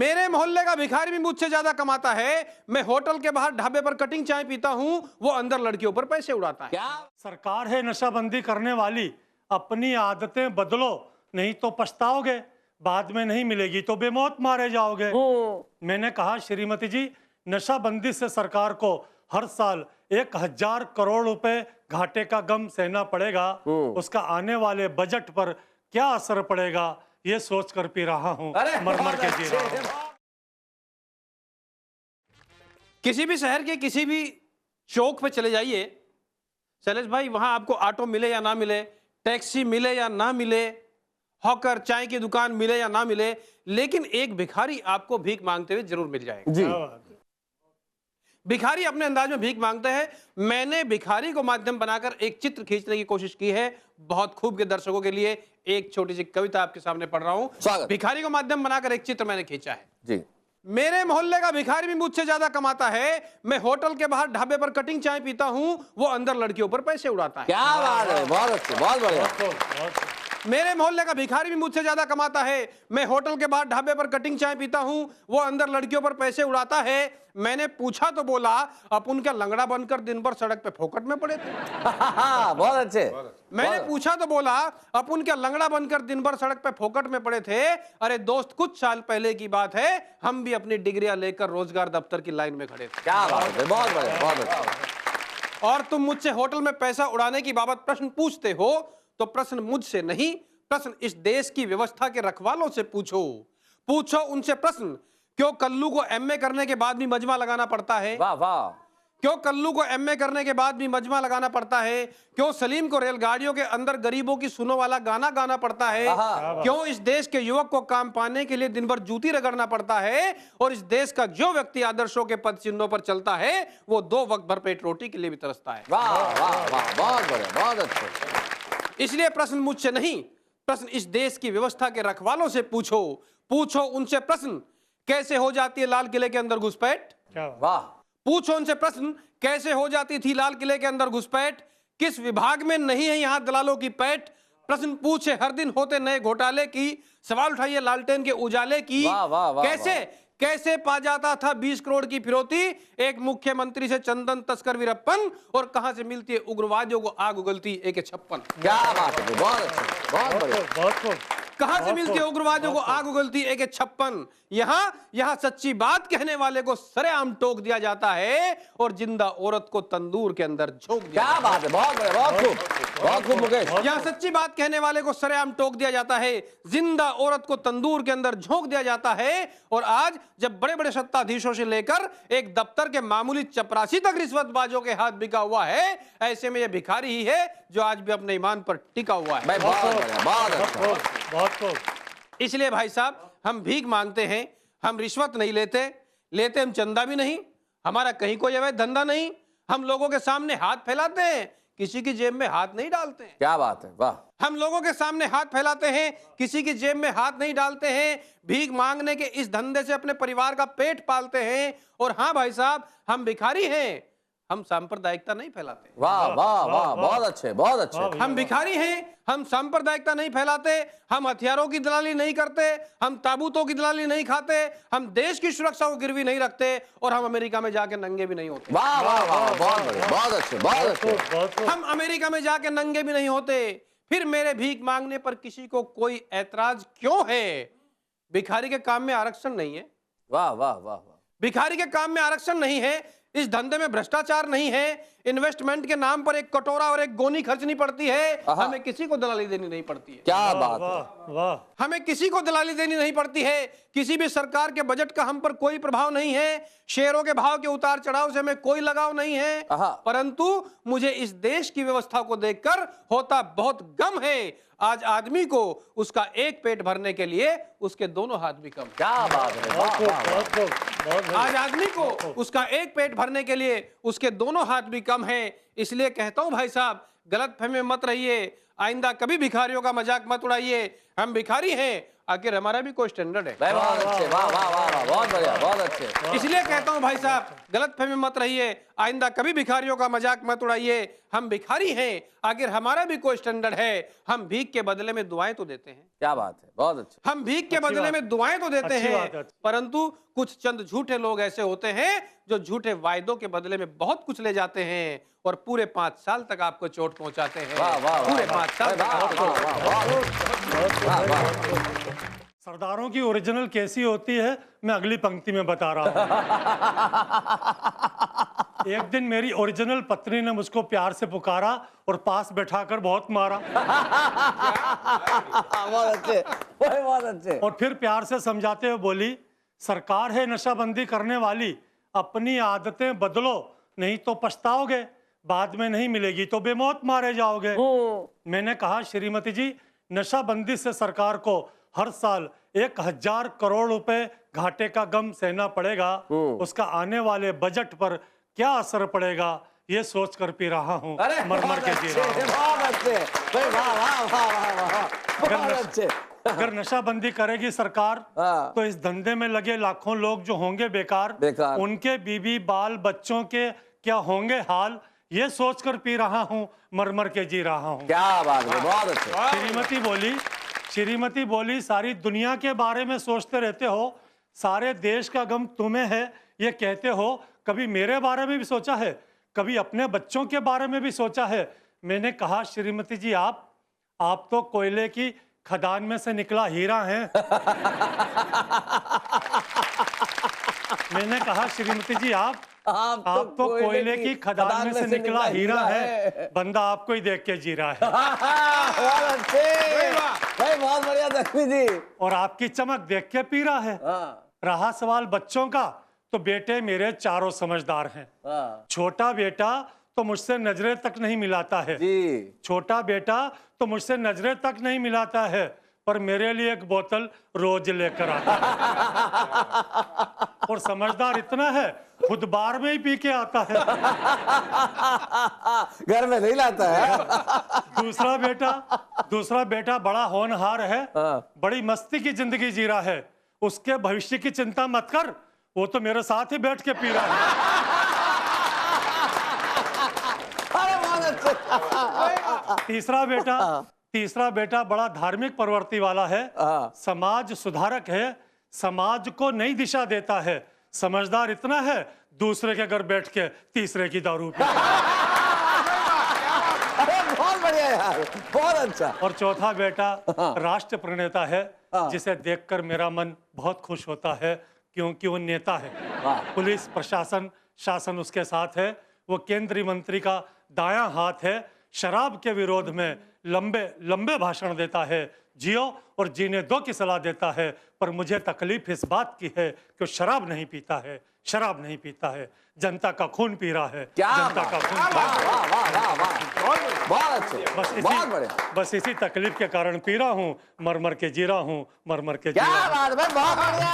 मेरे मोहल्ले का भिखारी भी मुझसे ज्यादा कमाता है। मैं होटल के बाहर ढाबे पर कटिंग चाय पीता हूँ, वो अंदर लड़कियों पर पैसे उड़ाता है। क्या सरकार है नशाबंदी करने वाली, अपनी आदतें बदलो, नहीं तो पछताओगे, बाद में नहीं मिलेगी तो बेमौत मारे जाओगे। मैंने कहा श्रीमती जी, नशाबंदी से सरकार को हर साल 1000 करोड़ रुपए घाटे का गम सहना पड़ेगा। उसका आने वाले बजट पर क्या असर पड़ेगा ये सोच कर पी रहा हूँ, मर मर के पी रहा हूँ। किसी भी शहर के किसी भी चौक पे चले जाइए शैलेश भाई, वहां आपको ऑटो मिले या ना मिले, टैक्सी मिले या ना मिले, हॉकर चाय की दुकान मिले या ना मिले, लेकिन एक भिखारी आपको भीख मांगते हुए जरूर मिल जाएगा जी। भिखारी अपने अंदाज में भीख मांगते हैं। मैंने भिखारी को माध्यम बनाकर एक चित्र खींचने की कोशिश की है, बहुत खूब के दर्शकों के लिए एक छोटी सी कविता आपके सामने पढ़ रहा हूं। स्वागत। भिखारी को माध्यम बनाकर एक चित्र मैंने खींचा है जी। मेरे मोहल्ले का भिखारी भी मुझसे ज्यादा कमाता है। मैं होटल के बाहर ढाबे पर कटिंग चाय पीता हूं, वो अंदर लड़कियों पर पैसे उड़ाता है। क्या बात है, बहुत अच्छे, बहुत बढ़िया। मेरे मोहल्ले का भिखारी भी मुझसे ज्यादा कमाता है। मैं होटल के बाहर ढाबे पर कटिंग चाय पीता हूं, वो अंदर लड़कियों पर पैसे उड़ाता है। मैंने पूछा तो बोला, अपन क्या लंगड़ा बनकर दिन भर सड़क पे फोकट में पड़े थे? बहुत अच्छे। मैंने पूछा तो बोला, अपन क्या लंगड़ा बनकर दिन भर सड़क पे फोकट में पड़े थे? अरे दोस्त, कुछ साल पहले की बात है, हम भी अपनी डिग्रियां लेकर रोजगार दफ्तर की लाइन में खड़े थे। क्या बात है, बहुत बढ़िया, बहुत अच्छा। और तुम मुझसे होटल में पैसा उड़ाने की बाबत प्रश्न पूछते हो, तो प्रश्न मुझसे नहीं, प्रश्न इस देश की व्यवस्था के रखवालों से पूछो उनसे प्रश्न। क्यों कल्लू को एमए करने के बाद भी मजमा लगाना पड़ता है? वाह वाह। क्यों कल्लू को एमए करने के बाद भी मजमा लगाना पड़ता है? क्यों सलीम को रेलगाड़ियों के अंदर गरीबों की सुनो वाला गाना गाना पड़ता है? क्यों इस देश के युवक को काम पाने के लिए दिन भर जूती रगड़ना पड़ता है? और इस देश का जो व्यक्ति आदर्शों के पद चिन्हों पर चलता है, वो 2 वक्त भर पेट रोटी के लिए भी तरसता है। वाह वाह वाह, बहुत बढ़िया, बहुत अच्छे। इसलिए प्रश्न मुझसे नहीं, प्रश्न इस देश की व्यवस्था के रखवालों से पूछो उनसे प्रश्न। कैसे हो जाती है लाल किले के अंदर घुसपैठ? वाह। पूछो उनसे प्रश्न, कैसे हो जाती थी लाल किले के अंदर घुसपैठ? किस विभाग में नहीं है यहां दलालों की पैठ? प्रश्न पूछे हर दिन होते नए घोटाले की, सवाल उठाइए लालटेन के उजाले की। वाह, वाह, वाह, कैसे पा जाता था 20 करोड़ की फिरौती एक मुख्यमंत्री से चंदन तस्कर वीरप्पन? और कहां से मिलती है उग्रवादियों को आग उगलती AK-56? क्या बात है, बहुत अच्छे, बहुत बढ़िया, बहुत खूब। कहां से मिलती है उग्रवादियों को आग उगलती AK-56? यहां सच्ची बात कहने वाले को सरेआम टोक दिया जाता है और जिंदा औरत को तंदूर के अंदर झोंक दिया। क्या बात है, बहुत बढ़िया, बहुत खूब, बहुत खूब मुकेश। यहां सच्ची बात कहने वाले को सरेआम टोक दिया जाता है, जिंदा औरत को तंदूर के अंदर झोंक दिया जाता है। और आज जब बड़े बड़े सत्ताधीशों से लेकर एक दफ्तर के मामूली चपरासी तक रिश्वतबाजों के हाथ बिका हुआ है, ऐसे में यह भिखारी ही है जो आज भी अपने ईमान पर टिका हुआ है। बहुत बढ़िया, बहुत अच्छा। बहुत खूब। इसलिए भाई साहब, हम भीख मांगते हैं, हम रिश्वत नहीं लेते हम चंदा भी नहीं, हमारा कहीं कोई अवैध धंधा नहीं। हम लोगों के सामने हाथ फैलाते हैं, किसी की जेब में हाथ नहीं डालते हैं। क्या बात है, वाह। हम लोगों के सामने हाथ फैलाते हैं, किसी की जेब में हाथ नहीं डालते हैं। भीख मांगने के इस धंधे से अपने परिवार का पेट पालते हैं। और हाँ भाई साहब, हम भिखारी हैं, हम सांप्रदायिकता नहीं फैलाते। वाह वाह वाह, बहुत अच्छे, बहुत अच्छे। हम भिखारी हैं, हम सांप्रदायिकता नहीं फैलाते, हम हथियारों की दलाली नहीं करते, हम ताबूतों की दलाली नहीं खाते, हम देश की सुरक्षा को गिरवी नहीं रखते, और हम अमेरिका में जाके नंगे भी नहीं होते। वाह वाह वाह, बहुत बढ़िया, बहुत अच्छे, बहुत अच्छे। हम अमेरिका में जाके नंगे भी नहीं होते। फिर मेरे भीख मांगने पर किसी को कोई ऐतराज क्यों है? भिखारी के काम में आरक्षण नहीं है। वाह वाह वाह वाह। भिखारी के काम में आरक्षण नहीं है, इस धंधे में भ्रष्टाचार नहीं है, इन्वेस्टमेंट के नाम पर एक कटोरा और एक गोनी खर्चनी पड़ती है, हमें किसी को दलाली देनी नहीं पड़ती है। क्या बात है, वाह वाह। हमें किसी को दलाली देनी नहीं पड़ती है, किसी भी सरकार के बजट का हम पर कोई प्रभाव नहीं है, शेयरों के भाव के उतार चढ़ाव से हमें कोई लगाव नहीं है। परंतु मुझे इस देश की व्यवस्था को देखकर होता बहुत गम है। आज आदमी को उसका एक पेट भरने के लिए उसके दोनों हाथ भी कम। क्या बात है, वाह वाह। आज आदमी को उसका एक पेट भरने के लिए उसके दोनों हाथ भी कम है। इसलिए कहता हूं भाई साहब, गलतफहमी में मत रहिए, आइंदा कभी भिखारियों का मजाक मत उड़ाइए। हम भिखारी हैं, आखिर हमारा भी कोई स्टैंडर्ड है। बहुत अच्छे, वाह वाह वाह, बहुत बढ़िया। बढ़िया, बहुत अच्छे। इसलिए कहता हूं भाई साहब, गलतफहमी मत रहिए, आइंदा कभी भिखारियों का मजाक मत उड़ाइए। हम भिखारी हैं, आखिर हमारा भी कोई स्टैंडर्ड है। हम भीख के बदले में दुआएं तो देते हैं। क्या बात है, बहुत अच्छा। हम भीख के बदले में दुआएं तो देते अच्छी हैं, बात है। परंतु कुछ चंद झूठे लोग ऐसे होते हैं जो झूठे वायदों के बदले में बहुत कुछ ले जाते हैं और पूरे 5 साल तक आपको चोट पहुंचाते हैं। वाह वाह, पूरे 5 साल तक आपको सरदारों की ओरिजिनल कैसी होती है मैं अगली पंक्ति में बता रहा हूँ। एक दिन मेरी ओरिजिनल पत्नी ने मुझको प्यार से पुकारा और पास बैठाकर बहुत मारा बहुत अच्छे, बहुत अच्छे। और फिर प्यार से समझाते हुए बोली, सरकार है नशाबंदी करने वाली, अपनी आदतें बदलो नहीं तो पछताओगे, बाद में नहीं मिलेगी तो बेमौत मारे जाओगे। मैंने कहा, श्रीमती जी, नशाबंदी से सरकार को हर साल 1000 करोड़ रुपए घाटे का गम सहना पड़ेगा, उसका आने वाले बजट पर क्या असर पड़ेगा ये सोच कर पी रहा हूँ, मर मर के जी रहा हूँ। बहुत अच्छे भाई, वाह वाह वाह वाह वाह, बहुत अच्छे। अगर नशाबंदी करेगी सरकार तो इस धंधे में लगे लाखों लोग जो होंगे बेकार, उनके बीबी बाल बच्चों के क्या होंगे हाल, ये सोचकर पी रहा हूँ, मर मर के जी रहा हूँ। क्या बात है, बहुत अच्छे। श्रीमती बोली, सारी दुनिया के बारे में सोचते रहते हो, सारे देश का गम तुम्हें है ये कहते हो, कभी मेरे बारे में भी सोचा है, कभी अपने बच्चों के बारे में भी सोचा है? मैंने कहा, श्रीमती जी, आप तो कोयले की खदान में से निकला हीरा है। मैंने कहा, श्रीमती जी, आप तो कोयले की खदान में से निकला हीरा है, बंदा आपको ही देख के जी रहा है। बहुत अच्छे भाई, बहुत बढ़िया जख्मी जी। और आपकी चमक देख के पी रहा है। रहा सवाल बच्चों का, तो बेटे मेरे चारों समझदार हैं। छोटा बेटा तो मुझसे नजरें तक नहीं मिलाता है, छोटा बेटा तो मुझसे नजरें तक नहीं मिलाता है, पर मेरे लिए एक बोतल रोज लेकर आता है। और समझदार इतना है, खुद बार में ही पी के आता है, घर में नहीं लाता है। दूसरा बेटा बड़ा होनहार है, बड़ी मस्ती की जिंदगी जी रहा है, उसके भविष्य की चिंता मत कर, वो तो मेरे साथ ही बैठ के पी रहा है। अरे बहुत अच्छे। तीसरा बेटा बड़ा धार्मिक प्रवृत्ति वाला है, समाज सुधारक है, समाज को नई दिशा देता है, समझदार इतना है, दूसरे के घर बैठ के तीसरे की दारू पीता है। अरे बहुत बढ़िया यार, बहुत अच्छा। और चौथा बेटा राष्ट्र प्रणेता है, जिसे देखकर मेरा मन बहुत खुश होता है, क्योंकि वो नेता है। पुलिस प्रशासन शासन उसके साथ है, वो केंद्रीय मंत्री का दायां हाथ है, शराब के विरोध में लंबे लंबे भाषण देता है, जियो और जीने दो की सलाह देता है, पर मुझे तकलीफ इस बात की है कि शराब नहीं पीता है, शराब नहीं पीता है, जनता का खून पी रहा है, जनता का खून। बहुत अच्छे, बस इसी तकलीफ के कारण पी रहा हूँ, मर मर के जी रहा हूँ, मर मर के जी क्या रहा हूँ। बात है, बहुत बढ़िया।